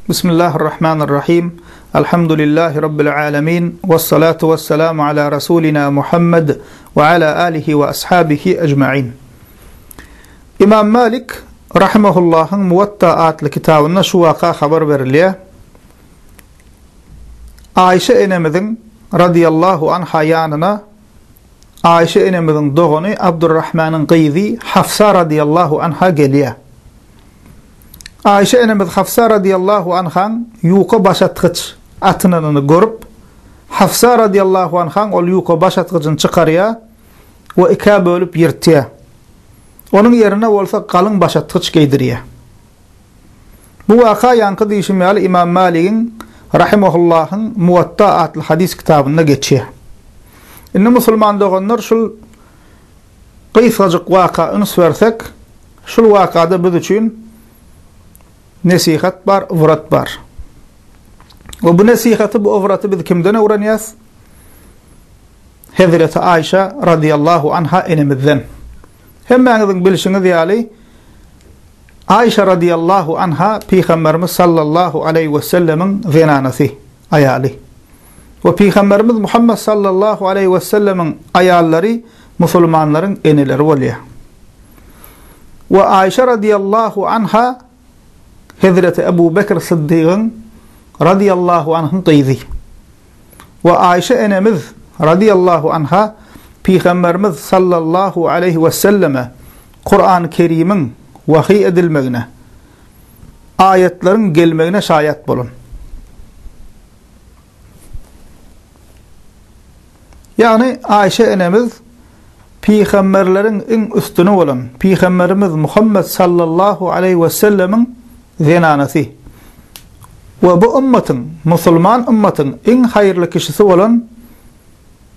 Bismillahirrahmanirrahim. Elhamdülillahi Rabbil alemin. Vessalatu vesselamu ala Resulina Muhammed ve ala alihi ve ashabihi ecma'in. İmam Malik rahimahullah'ın Muvatta adlı kitabında şu vaka haber veriliyor. Ayşe enemizin radiyallahu anha yanına Ayşe enemizin doğunu Abdurrahman'ın kıydı Hafsa radiyallahu anha geliyor. Ayşe enemiz Hafsa radiyallahu anhan yuqa başatqıç atınını görüp Hafsa radiyallahu anhan ol yuqa başatqıcını çıkarıya ve ika bölüp yırtıya. Onun yerine olsa qalın başatqıç giydiriya. Bu vaka yankı deyişimli İmam Malik'in rahimahullah'ın Muvatta adlı hadis kitabında geçiyor. İnne Müslüman doğanlar şul qıysacık vaka ünüs versek şul vakada biz için nesihat var, uvrat var. Ve bu nesihatı, bu uvratı biz kimden öğreniyoruz? Hazreti Ayşe radıyallahu anha enemizden. Hemmenizin bilişiniz yali Ayşe radıyallahu anha Peygamberimiz sallallahu aleyhi ve sellemin zinanası, ayali. Ve Peygamberimiz Muhammed sallallahu aleyhi ve sellemin ayalları Müslümanların eneleri oluyor. Ve Ayşe radıyallahu anha Hazreti Ebu Bekir Sıddık'ın radıyallahu anh'ın kıydı. Ve Ayşe enemiz radıyallahu anha Peygamberimiz sallallahu aleyhi ve selleme Kur'an-ı Kerim'in vahiy edilmegine, ayetlerin gelmegine şahit bulun. Yani Ayşe enemiz Peygamberlerin en üstünü olan Peygamberimiz Muhammed sallallahu aleyhi ve sellemin zinanası. Ve bu ümmetin, Müslüman ümmetin en hayırlı kişisi olan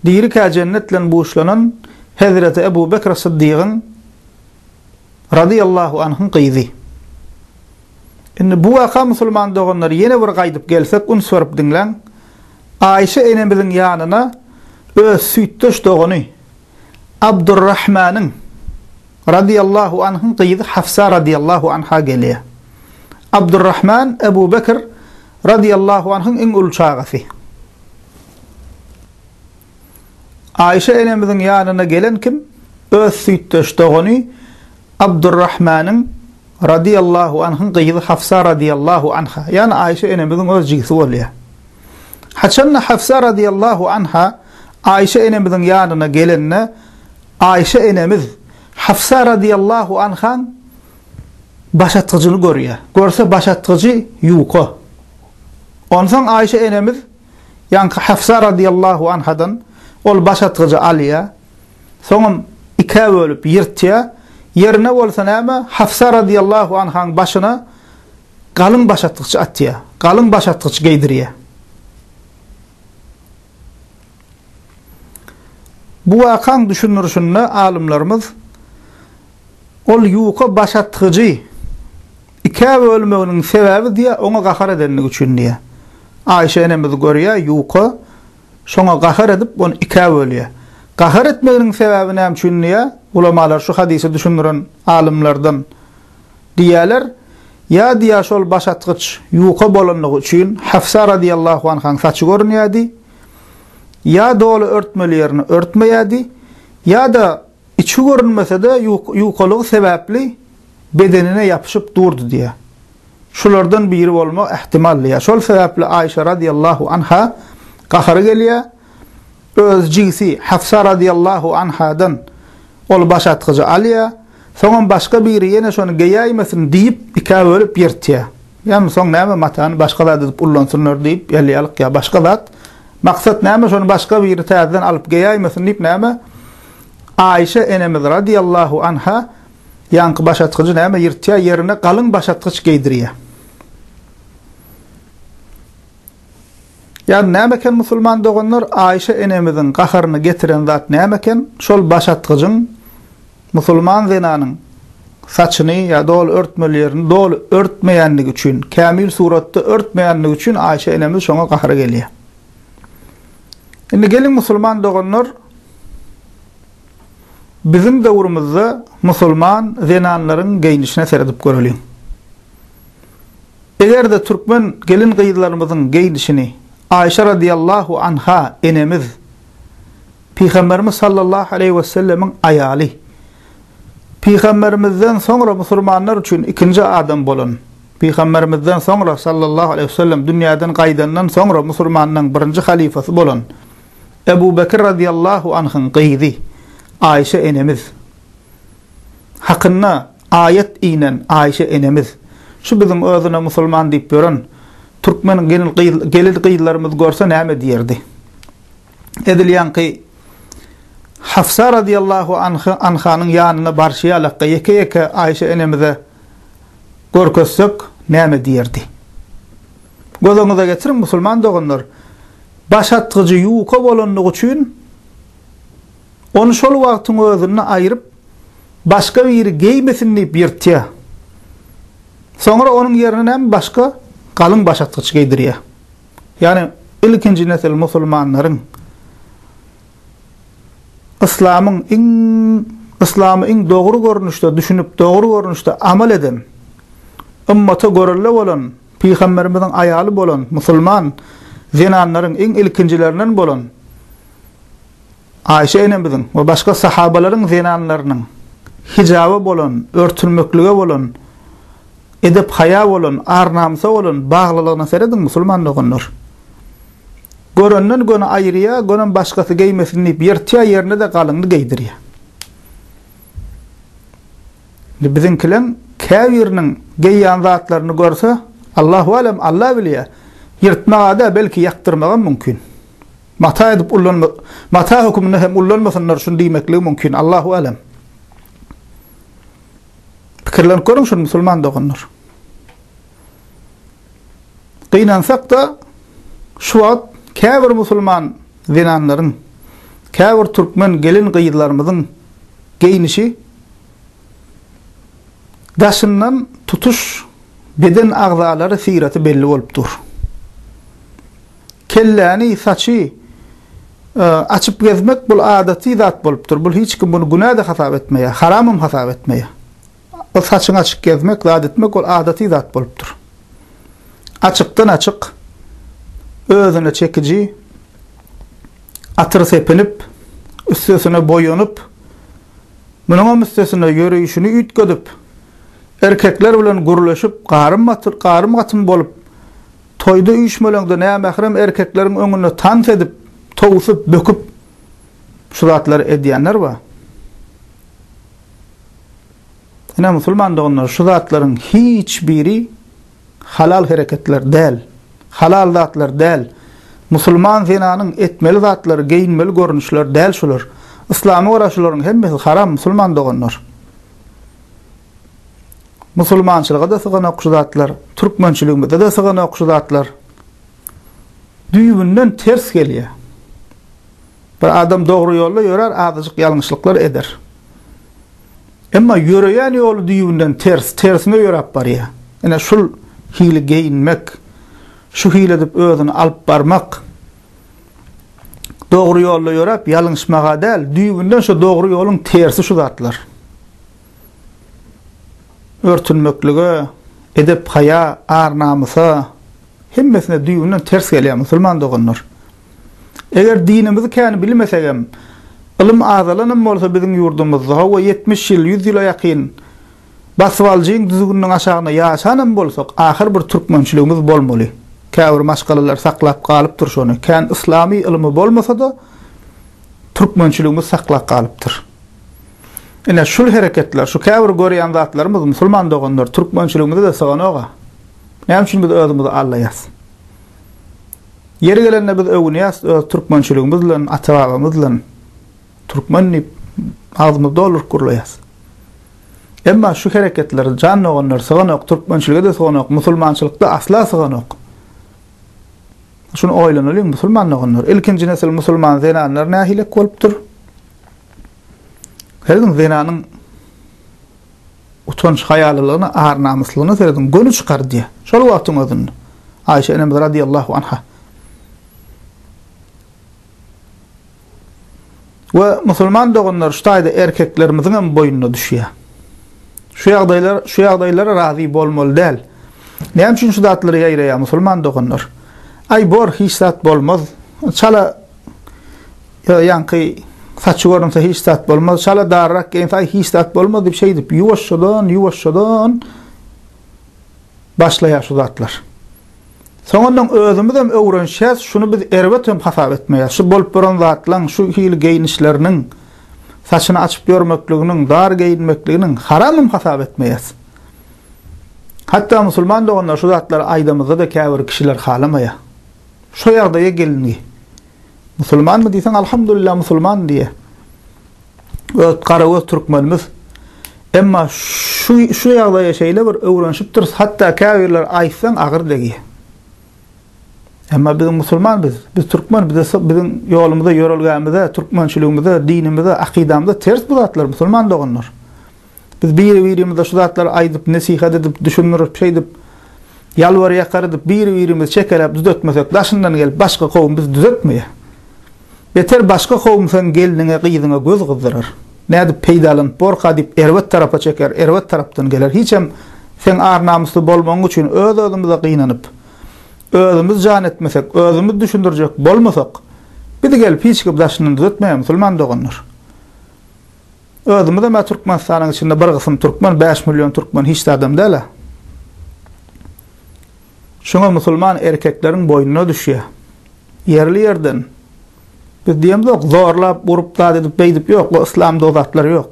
dirika cennetle buğuşlanan Hazreti Ebu Bekir Sıddık'ın radıyallahu anh'ın kıydı. Bu vaka Müslüman doğanları yine bir kaydıp gelsek uns verip dinlen Ayşe enemizin yanına öz süttöş doğunu Abdurrahman'ın radıyallahu anh'ın kıydı Hafsa radıyallahu anh'a geliyor. Abdurrahman Ebu Bekir radıyallahu anh'ın en ulçağısı. Ayşe enemizin yanına gelen kim? Öz süttöş doğunu Abdurrahman'ın radıyallahu anh'ın kıydı Hafsa radıyallahu anh'a. Yani Ayşe enemizin öz cigisi oluyor. Haçanna Hafsa radıyallahu anh'a Ayşe enemizin yanına gelenine Ayşe enemiz Hafsa radıyallahu anh'ın başatıcını görüyor. Görse başatıcı yuqa. Ondan Ayşe enemiz yani Hafsa radıyallahu anhadan ol başatıcı alıyor. Sonra iki bölüp yırtıyor. Yerine olsa ama Hafsa radıyallahu anh'ın başına qalın başatıcı atıyor. Qalın başatıcı giydiriyor. Bu vakan düşünürüşünde alimlerimiz ol yuqa başatıcı İki bölümünün sebebi diye ona qahar edenlik üçün diye. Ayşe enemiz görüyor, yuqa, sonra qahar edip onu iki bölüyor. Qahar etmenin sebebi ne üçün diye? Ulamalar şu hadisi düşünüren alimlerden diyeler, ya diye şol başatqıç yuqa bolanlık üçün Hafsa radiyallahu anh'ın saçı görünüyordu, ya dolu örtmelerini örtmeyedi, ya da içi görünmese de yuqalığı sebepli bedenine yapışıp durdu diye. Şulardan biri olma ihtimalli ya. Şol sebeple Ayşe radiyallahu anha qaharı geliyor. Öz cigisi Hafsa radiyallahu anhadan ol başatqıcı alıyor. Sonra başka biri yine şonu geyaymasın deyip iki bölüp yırtıyor. Yani son näme matanı başka da edip ullansınlar deyip yalyalık ya başka zat. Maksat näme şonu başka biri tazdan alıp geyaymasın deyip näme Ayşe enemiz radiyallahu anha yankı başatqıcı näme yırtıyor yerine qalın başatqıç giydiriyor. Yani nämeken Müslüman doğanlar Ayşe enemizin qaharını getiren zat nämeken şol başatqıcın Müslüman zinanın saçını ya dolu örtmelerini dolu örtmeyenlik üçün, kamil suratda örtmeyenlik üçün Ayşe enemiz şoňa qahara geliyor. Şimdi gelin Müslüman doğanlar bizim döwrümizde Müslüman zinanların geyinişine seredip görelim. Eger de Türkmen gelin gıydılarımızın giyinişini Ayşe radiyallahu anha enemiz Peygamberimiz sallallahu aleyhi ve sellemin ayali Peygamberimizden sonra Müslümanlar için ikinci adam bolan Peygamberimizden sonra sallallahu aleyhi ve sellem dünyadan qaydandan sonra Müslümanların birinci halifası bolan Ebu Bekir radiyallahu anh'ın gıydı Ayşe enemiz hakkında ayet inen Ayşe enemiz şu bizim özüne Müslüman deyip gören Türkmen gelin gıydılarımız görse näme diyerdi edilýän ki Hafsa radiyallahu anhanın yanına barşyalakka yeke Ayşe enemize görkezsek näme diyerdi gözüňize geçirin Müslüman doganlar başatgyjy ýuka bolanlygy üçin onu şol wagtyň özüne aýryp başga bir geymesin diýip ýertýär. Sonra onun yerine hem başka kalın başatgyç giydirýär. Yani ilkinci nesil Müslümanlaryň İslamı in doğru görünüşde düşünüp doğru görünüşde amal eden ümmete görelle bolan Peygamberimizin ayalı bolan Müslüman zinanlaryň in ilkincilerinden bolan Ayşe enemizin ve başka sahabalaryň zinanlarynyň hicabı bolan, örtülmeklige bolan, edep haya bolan, arnamsa bolan baglylygyna seredin Müslüman doganlar. Görenden göne aýrýa, gönen başgasy geymesin diýip ýertýär, ýerine de galyndy geydirýär. Biziňkiler käbiriniň geýýän zatlaryny görse, Allahu alem Allah bilýär. Ýertmäge belki ýaktyrmagy mümkin. Mata edip ullanma, mata hukmuna hem ullanmasanlar şunu diýmekli mümkin. Allahu alem. Pikirlen görüň şu Müslüman doganlar. Gynansak da şu wagt käbir Müslüman zinanlaryň, käbir Türkmen gelin gıydılarymyzyň geyinişi daşyndan tutuş beden agzalary siraty belli bolup dur. Kelläni, saçy açıp gezmek bul adaty zat bolup dur. Bul hiç kim bunu günah da hasap etmeýär, haramym hasap etmeýär. O saçyny açyk gezmek, zat etmek ol adaty zat bolup dur. Açykdan açyk özüne çekici atyr sepinip üstesine boyanyp munuň üstesine ýöreýişini ütgedip erkekler bilen gurlaşyp garym gatym bolup toyda üýşmeleňde nämehrem erkekleriň öňüne tans edip togusup böküp şuratlar edýänler bar. Ina Müslüman doganlar şu zatlaryň hiç biri halal hareketler däl. Halal zatlar däl. Müslüman zinanyň etmeli zatlary, geyinmeli görnüşler däl şular. İslamy garaşlaryň hemmesi haram Müslüman doganlar. Müslümançylyga da sygan okşy zatlar, türkmençiliginde de sygan okşy zatlar. Düýbünden ters gelýär. Bir adam dogry ýolda ýörer, azyjyk ýalňyşlyklar eder. Emma ýöreýän ýolu düýbünden tersine ýörap barýar. Ene şul hili geyinmek, şu hile edip özüni alıp barmak, doğru yolla ýörap ýalňyşmaga däl, düýbünden şu doğru ýoluň tersi şu zatlar. Örtünmeklige, edep haya, arnamysa hemmesine düýbünden ters gelýär Müslüman doganlar. Eger dinimizi kän bilmesegem, ilim azalanam bolsa biziň ýurdumyzda hawa 70 ýyl, 100 ýyla ýakyn baswaljyň düzgünniň aşagyna ýaşanam bolsak, ahir bir türkmençiligimiz bolmaly. Käbir maşgalalar saklap galypdyr şonu. Kän islamy ilmi bolmasa da türkmençiligimiz saklap galypdyr. Ene şul hareketler, şu käbir görýän zatlarymyz Müslüman doganlar türkmençiligimizde de saganaga. Näme üçin biz özümizi allaýas? Yeri gelende biz öwünýäs türkmençiligimiz bilen, atawabymyz bilen türkmenni ağzymyz dolur kurlaýas. Emma şu hareketler can oğanlar sığanak, Türkmençilige de sığanak, Müslümançılıkta asla sığanak. Şunu oýlanalyň Müslüman oğanlar. İlkinci nesil Müslüman zinanlar nähilek bolupdyr. Herden zinanyň utanç hayalylygyny, arnamyslygyny seredin gönü çykardy. Şol wagtyň özünde. Ayşe enemiz radiyallahu anha. Ve Müslüman oğanlar şu taýda erkeklerimizin boyununa düşýär. Şu ýagdaýlara razy bolmaly däl. Näme üçin şu zatları ýaýraýar musulman doganlar? Ay bor hiç zat bolmaz. Çala ýanky saçy görünse hiç zat bolmaz. Çala darrak gençler hiç zat bolmaz diýip şey diýip ýuwaşdan başlaýar şu zatlar. Soňandan özümüz hem öwrenşäs, şunu biz erbet hem hasap etmeýär. Şu bolup boran zatlaryň şu hili geyinişleriniň, saçyny açyp görmekliginiň, dar geyinmekliginiň haramym hasap etmeýär. Hatta musulman doganlar şu zatlar aýdamyzda da käbir kişiler halamaýar. Şu ýagdaýa gelindi. Musulman mı diýsen alhamdulillah musulman diýe. Öz karawa türkmenimiz. Emma şu ýagdaýa şeýle bir öwrenşipdir, hatta käbirler aýtsaň agyr degi. Emma biz musulman biz türkmen, bizim ýolumyzda, ýörelgämizde, türkmençiligimizde, dinimizde, akidamyzda ters bu zatlar musulman doganlar. Biz bir-birimizde şu zatlar aýdyp, nesihat edip, düşünürüp, şey edip, ýalwar ýakar edip, bir-birimizi çekelep düzeltmesek, daşyndan gelip başga kowum biz düzeltmeýär. Beter başga kowum sen geldiňe, gyýdyňa göz gyzdyrar. Näde peýdalan, borka diýip erwet tarapa çeker, erwet tarapdan geler. Hiçem sen ar namusly bolmagyň üçin öz-özümize gynanyp, özümüz jan etmesek, özümüz düşündirjek bolmasak, biz gelip hiç kim daşyndan düzeltmeýär musulman doganlar. Özümüz de Türkmenistanyň içinde bir kısım Türkmen, 5 milyon Türkmen hiç adam däle. Şoňa musulman erkekleriň boynuna düşýär. Yerli yerden biz diýemdik, zorlap, urup da edip beýdip ýok, o islamda o zatlar ýok.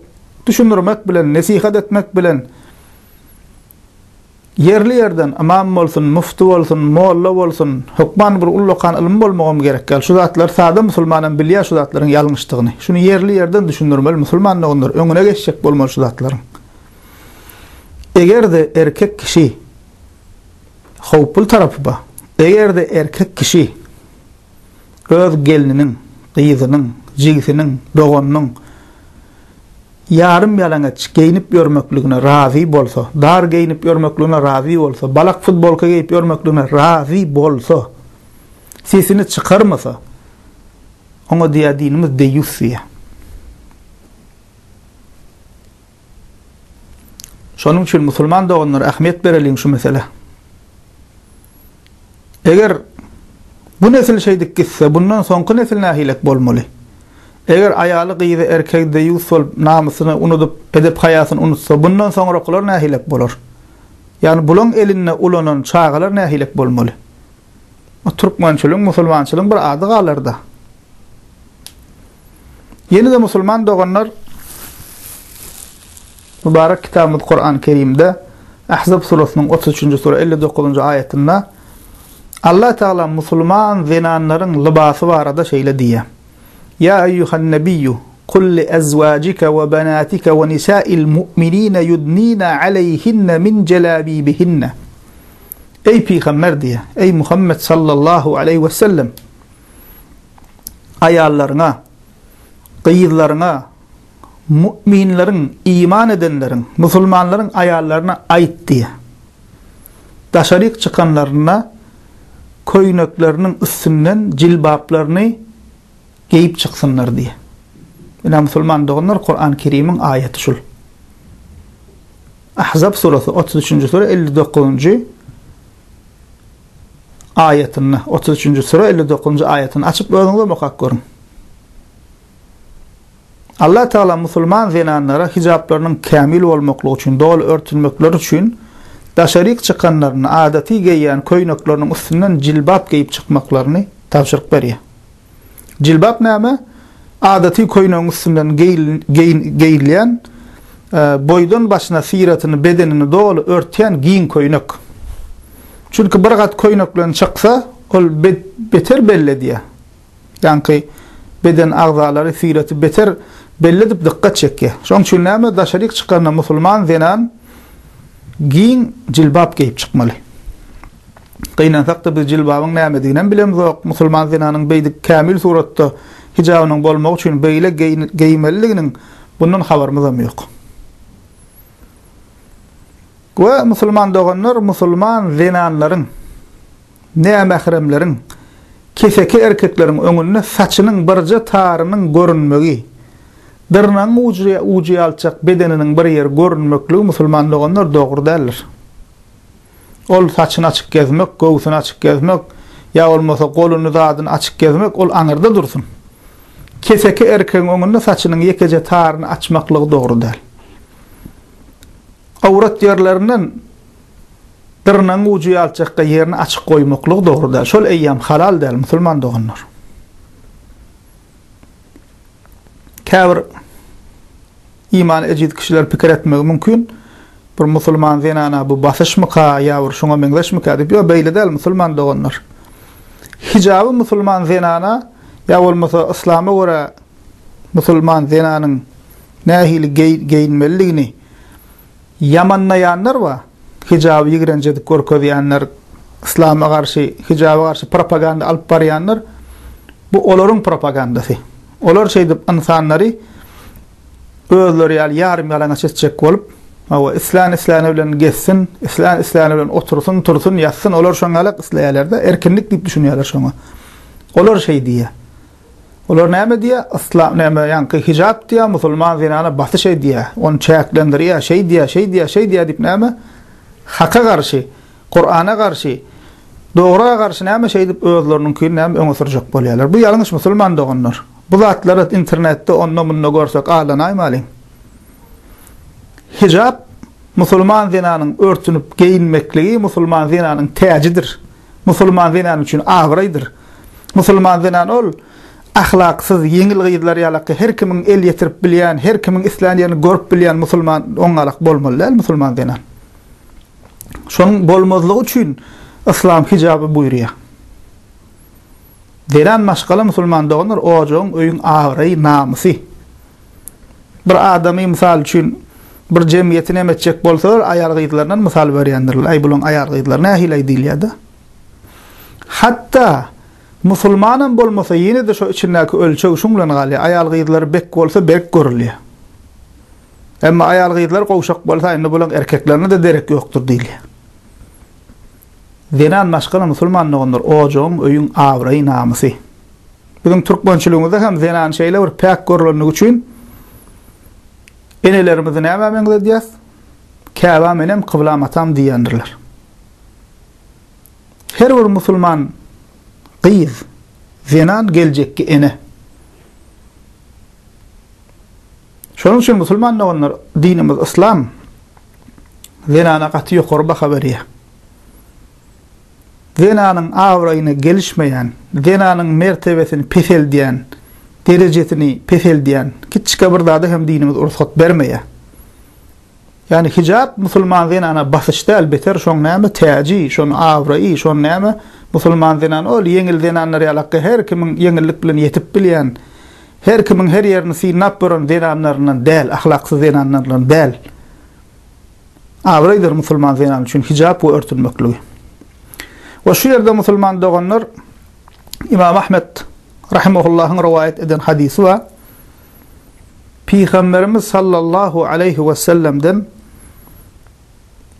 Düşündirmek bilen, nesihat etmek bilen, yerli yerden imam bolsun, mufti bolsun, molla bolsun, hukman bir ullukan ilim bolmagam gerek gel. Şu zatlar sada musulmanan bilýär şu zatlaryň ýalňyşdygyny. Şunu yerli yerden düşündirmeli musulman doganlar, öňüne geçjek bolmaly şu zatlaryň. Egerde erkek kişi howpul tarapy ba, egerde erkek kişi öz gelininiň, gyzynyň, jigisiniň, doganynyň yarım yalaňaç geyinip görmekligine razy bolsa, dar geyinip görmekligine razy bolsa, balak futbolka geyip görmekligine razy bolsa, sesini çıkarmasa, ona diýär dinimiz deýusýa. Şonuň üçin musulman doganlar ähmiýet bereliň şu mesele. Eger bu nesil şeýdik gitse, bundan soňky nesil nähilek bolmaly. Eger aýaly gyýdy erkek deýus bolup namusyny unutup, edep hayasyny unutsa, bundan soňrakylar nähilek bolar. Ýani bulan eline ulanan çağalar nähilek bolmaly. O türkmençilik, musulmançylyk bir ady galarda. Ýene de musulman doganlar mübarek kitabymyz Kur'an-ı Kerim'de Ahzab surasynyň 33-nji sura 59-njy aýatynda Allah Teala musulman zinanlaryň libasy barada şeýle diýär. Ya eyyuhan nebiyyu kul li ezwajika ve banatika ve nisa'il mu'minina yudnina aleyhinne min celabibihinne. Ey peygamber diye, ey Muhammed sallallahu aleyhi ve sellem, ayallarına, gyýyzlaryna, mu'minleriň, iman edenleriň, musulmanlaryň ayallarına aýt diye. Daşaryk çıkanlarına köýnekleriniň üstünden jilbaplaryny geyip çıksınlar diye. Ina musulman doganlar Kur'an-ı Kerim'in ayeti şul. Ahzab surası 33. sura 59. ayetini, 33. sura 59. ayetini açıp özüňize bakak görün. Allah Teala musulman zinanlara hicaplarının kamil olmaklığı için, doğal örtülmekleri için daşaryk çıkanlarını, adati giyyen köyneklerinin üstünden cilbap giyip çıkmaklarını tavşirk berýär. Cilbap näme? Adati köýneğin üstünden geyilýän, boydan başına siratını, bedenini dolu örtýän giyin köýnek. Çünkü bir gat köýnek bilen çyksa, ol beter belli diýär. Ýani beden agzalary, siraty beter belli edip dikkat çekýär. Şoň üçin näme? Daşaryk çykanda musulman zenan giyin jilbap giyip çıkmaly. Gynansak da biz jilbabyň näme diýenen bilemiz. Musulman zinanyň beýdik kamil suratda hijabynyň bolmagy üçin beýle geymeliginiň bundan habarymyz ýok. Ve musulman doganlar musulman zinanlaryň, nämehremleriň, keseki erkekleriň öňünde saçynyň birje tarynyň görünmegi, dyrnaň uji alçak bedeniniň bir ýer görünmekligi musulman doganlar dogry däldir. Ol saçını açık gezmek, göğsünü açık gezmek, ya olmasa kolunu zadını açık gezmek, ol anırda dursun. Keseki erkeğin önünde saçının yekece tarını açmaklığı doğru değil. Avrat yerlerinden dırnağın ucu alçakka yerini açık koymaklığı doğru değil. Şol eyyam halal değil, Müslüman doğanlar. Käbir iman ejid kişiler pikir etmek mümkün. Bir Müslüman zenana bu basışmıka yavur şuna meňzeşmika diýip yo beýle değil, Müslüman doğanlar. Hicabı Müslüman zenana ya olmasa İslam'a göre Müslüman zenanın nähili geyinmeligini yamanlayanlar var. Hicabı ýigrenjedik görkezýänler, İslam'a karşı, hicaba karşı propaganda alyp barýanlar, bu olaryň propagandasy. Olar şeýdip insanlary özleri ýarym ýalana çetjek bolup, İslam bilen geçsin, İslam bilen otursun, tursun, yatsın, olar şoňalak isleýärler-de erkinlik diýip düşünýärler şoňa. Olar şey diýe. Olar näme diýe? İslam näme ýa-ni hijab diýe, Müslüman zenana basy şey diýe. Onu çäklendirýär, şey diýe diýip näme? Hakka garşy, Kur'ana garşy, dogryga garşy näme şey diýip özleriniň köýüne näme öňe sürjek bolýarlar. Bu ýalňyş Müslüman doganlar. Bu zatlar internetde onunla görsek ağlanaýmaly. Hijab Müslüman zenanın örtünüp giyinmekligi Müslüman zenanın täcidir. Müslüman zenan üçin agrydyr. Müslüman zenan ol ahlaksız, yeňil gyýdylar ýalaky her kimiň el ýetirip bilýän, her kimiň İslamiýany görüp bilýän Müslüman oňalak bolmaly, Müslüman zenan. Şonuň bolmazlygy üçin İslam hijaby buýurýar. Zenan maşgala Müslüman doganlar ojoň öýüň agry namysy. Bir adamy misal üçin bir jemgyýetine emetjek bolsalar aýar gyýdylaryndan misal berýändirler. Aý bulan aýar gyýdylar nähili diýilýärdi. Hatta Müslümanam bolmasa ýene de şo içindäki ölçeg şuň bilen galy. Aýal gyýdylar bek bolsa bek görülýär. Emma aýal gyýdylar gowşak bolsa indi bulan erkeklerine de derek ýokdur diýilýär. Zenan maşgala Müslüman doganlar ojoň öýüň agry namysy. Bizim türkmençiligimizde hem zenan şeýle bir pek görülenligi üçin enelerimiz näme meňze diýär? Käba menem kıblam atam diýendirler. Her bir Müslüman gyýyz zenan geljekki ene. Şonuň üçin Müslüman doganlar dinimiz İslam zenana gaty ýokary baha berýär. Zenanın awraýyny gelişmeýän, zenanın mertebesini peseldiýän, derejesini peseldiýän kiçike bir zady hem dinimiz ursat bermeýär. Yani hijab Müslüman zenana basışda elbette şoň näme täji, şoň awraýy, şoň näme Müslüman zenan ol yeňil zenanlar ýalaky her kimiň yeňillik bilen ýetip bilýän, her kimiň her ýerini synap boran zenanlarynyň däl, ahlaksyz zenanlarynyň däl. Awraýdyr Müslüman zenan üçin hijab we örtünmekligi. Ve şu yerde Müslüman doganlar İmam Ahmed rahimahullah'ın rivayet eden hadisi var. Peygamberimiz sallallahu aleyhi ve sellem'den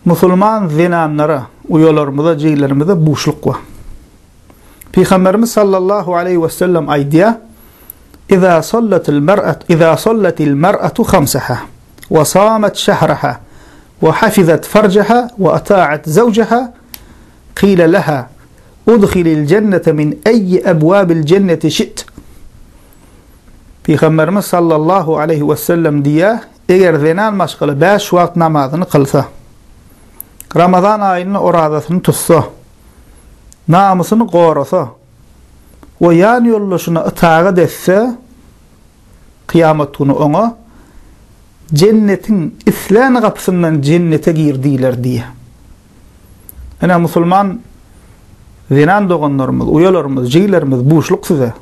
Müslüman zenanlara uyalarımıza, ceylerimize boşluk var. Peygamberimiz sallallahu aleyhi ve sellem aydiya İza sallatil mer'atu khamsaha ve samet şehraha ve hafizat farjaha ve ata'at zawjaha قيل لها ادخل الجنة من أي أبواب الجنة شئت. Peygamberimiz sallallahu aleyhi ve sellem diye eğer zenan maşgılı 5 vakt namazını kılsa, Ramazan ayının oradasını tutsa, namusunu korasa ve yan yollaşına itaat etse, kıyamet günü ona cennetin İslam kapısından cennete girdiler diye. Ana Müslüman zenan doganlarymyz, uyalarymyz, jeylerimiz boşluk size.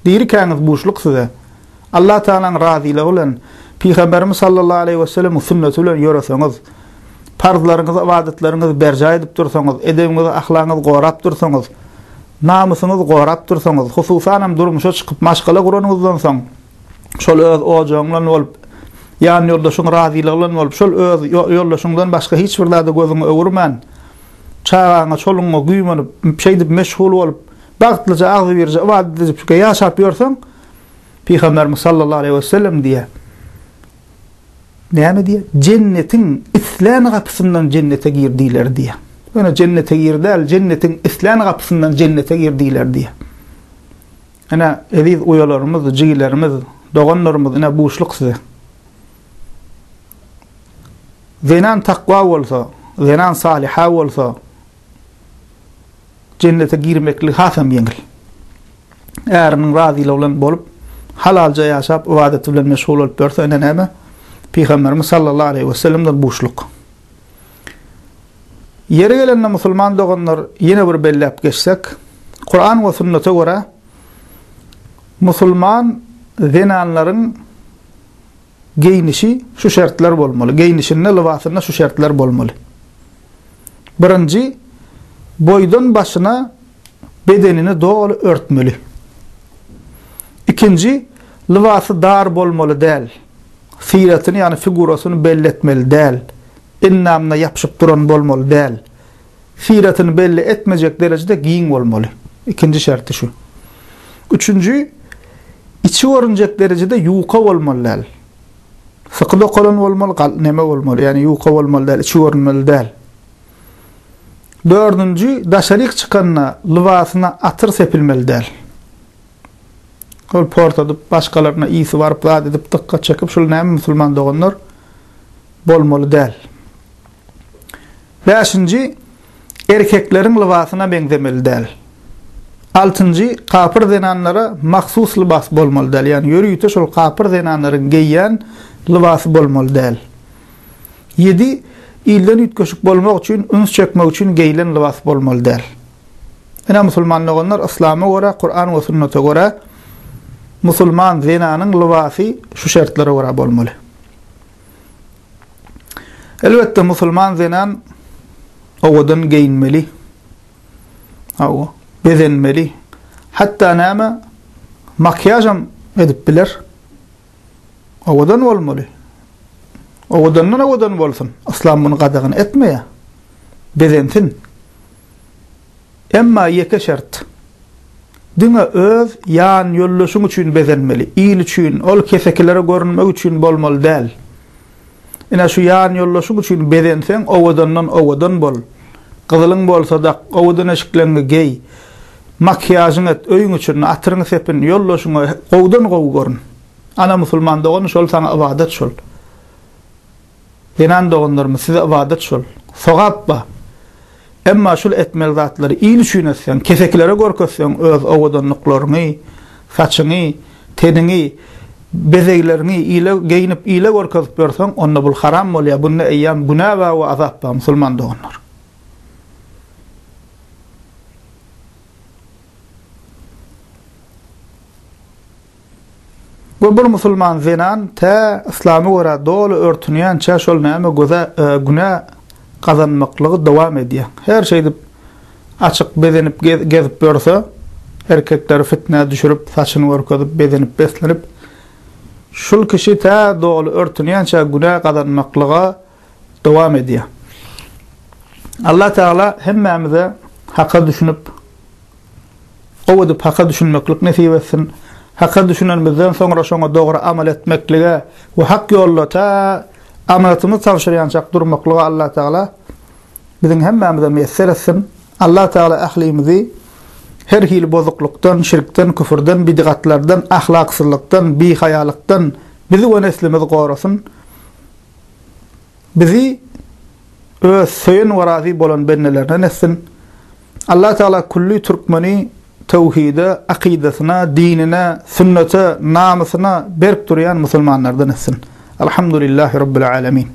Diýirkäňiz boşluk size. Allah Taalaň razyligi bilen Peygamberimiz sallallahu aleyhi ve sellem sünneti bilen ýöreseňiz, parzlaryňyzy, ibadetlaryňyzy berja edip dursaňyz, edebiňizi, ahlakyňyzy gorap dursaňyz, namusyňyzy gorap dursaňyz, hususan durmuşa çykyp maşgala guranyňyzdan soň, şol öz ojaňyň bolup, ýani ýoldaşyň razyligi bilen bolup, şol öz ýoldaşyňdan başga hiç bir zada gözüňi öwürmän, çagaňa, çoluňa güýmenip, şeýdip meşgul bolup, bagtlyja agzy berje, ibadet edip ýaşap ýörseň, Peygamberimiz sallallahu aleyhi ve sellem diye näme diye? Cennetin islan kapısından cennete girdiler diye. Öne cennete girdiler, cennetin islan kapısından cennete girdiler diye. Ana ediz uyalarımız, jigilerimiz, doğanlarımız ina boşluk size. Zenan takva olsa, zenan saliha olsa cennete girmekli hasam yengil. Eğerinin razıyla olan bolup halalca yaşap ibadet bilen meşgul olup görse ene näme? Peygamberimiz sallallahu aleyhi ve sellem'den boşluk. Yeri gelende musulman doğanlar yine bir bellep geçsek, Kur'an ve sünnete göre musulman zenanların giyinişi şu şartlar bolmaly. Giyinişinde, libasında şu şartlar bolmaly. Birinci, boydan başına bedenini doğru örtmeli. İkinci, libası dar bolmaly değil. Siretini yani figurasını belli etmeli değil. İnnamına yapışıp duran bolmaly değil. Siretini belli etmeyecek derecede giyin olmalı. İkinci şartı şu. Üçüncü, içi orunacak derecede yuqa olmalı değil. Sıkıda kolon olmalı, neme olmalı. Yani yuqa olmalı değil, içi orunmalı değil. Dördüncü, daşarik çıkanına, libasına atır sepilmeli değil. Ol portadıp, başkalarına iyisi varıp, vaat edip, tıkka çekip, şul neme musulman doğanlar bolmalı değil. Beşinci, erkeklerin libasına benzemeli değil. Altıncı, kapır zenanlara maksus libas bolmalı değil. Yani yürüyüte şol kapır zenanların giyyen libası bolmalı değil. 7. İlden ütköşük bolmak için, üns çekmek için giyilen libas bolmalı değil. Ina musulmanlar İslam'a göre, Kur'an ve sünnete göre musulman zenanın libası şu şartlara göre bolmalı. Elbette musulman zenan owadan giyinmeli. Bezenmeli. Hatta näme makyajam edip biler. Owadan bolmaly. Owadan bolsun. İslam bunu gadagyn etmeýär. Bezensin. Emma ýeke şert. Diňe öz ýan ýollaşyň üçin bezenmeli. İl üçin, ol kesekilere görünmek üçin bolmaly däl. Ina şu ýan ýollaşyň üçin bezensen, owadan bol. Gyzylyň bolsa da owadan eşikleňe gey. Makyajyň et, öýüň üçin atyryň sepin ýollaşyňa gowdan görün. Ana musulman doğan şol sana ibadet şol. Zenan doğanlarymyz size ibadet şol. Sogap ba. Emma şol etmel zatlary il üçin etsen, keseklere görkezsen öz owadanlyklaryny, saçyny, teniňi, bezeglerini ile giyinip ile görkezip bersen, onda bul haram bolýar. Bunda eýýan günah we azap ba musulman doğanlar. Bu bir musulman zenan ta İslam'a göre dolu örtünýän çaşol näme günah kazanmaklygy dowam edýär. Her şeyde açık bezenip gezip berse, erkekler fitne düşürüp, saçyny görkezip, bezenip, beslenip, şul kişi ta dolu örtünýän çaş günah kazanmaklygy dowam edýär. Allah Teala hemmemize hakka düşünüp, owadyp hakka düşünmeklik nesip etsin. Hakka düşünenimizden sonra şoňa dogry amal etmeklige we hak ýolda ta amalatymyz tawşyrýançak durmaklygy Allah Teala biziň hemmemize meýesser etsin. Allah Teala ahlimizi her hili bozuklukdan, şirkden, küfürden, bidgatlardan, ahlaksızlykdan, bihaýalykdan bizi we neslimizi gorasyn. Bizi öz söýen we razy bolan bennelerden etsin. Allah Teala kulli türkmeni tevhide, akidesine, dinine, sünnete, namusuna berk durýan musulmanlardan etsin. Elhamdülillahi Rabbil alemin.